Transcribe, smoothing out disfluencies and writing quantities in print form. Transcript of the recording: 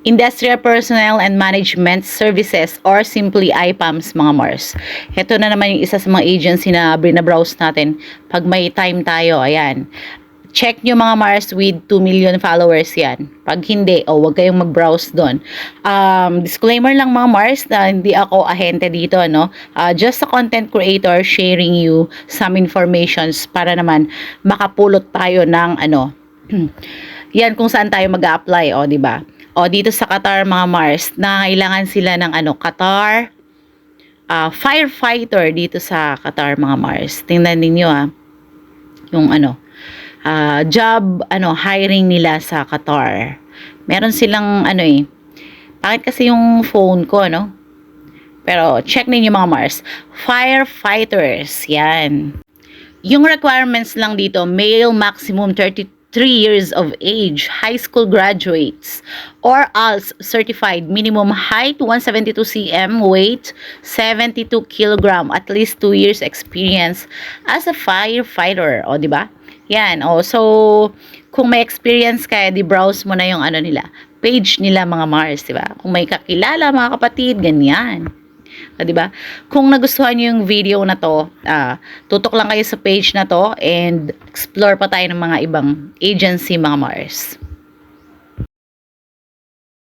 Industrial Personnel and Management Services or simply IPAMS mga Mars. Ito na naman yung isa sa mga agency na browse natin pag may time tayo. Ayan. Check nyo mga Mars with 2 million followers yan. Pag hindi, wag kayong mag-browse doon. Disclaimer lang mga Mars na hindi ako ahente dito, no? Just a content creator sharing you some informations para naman makapulot tayo ng yan kung saan tayo mag-a-apply, di ba? Dito sa Qatar mga Mars, na kailangan sila ng Qatar firefighter dito sa Qatar mga Mars. Tingnan niyo yung job hiring nila sa Qatar. Meron silang bakit kasi yung phone ko pero check niyo mga Mars. Firefighters, yan. Yung requirements lang dito, male maximum 33 years of age, high school graduates, or ALS certified, minimum height 172 cm, weight 72 kg, at least 2 years experience as a firefighter, di ba? Yan, so kung may experience ka, di browse mo na yung nila, page nila mga Mars, di ba? Kung may kakilala mga kapatid, ganyan. Di ba? Kung nagustuhan niyo yung video na to, tutok lang kayo sa page na to and explore pa tayo ng mga ibang agency mga Mars.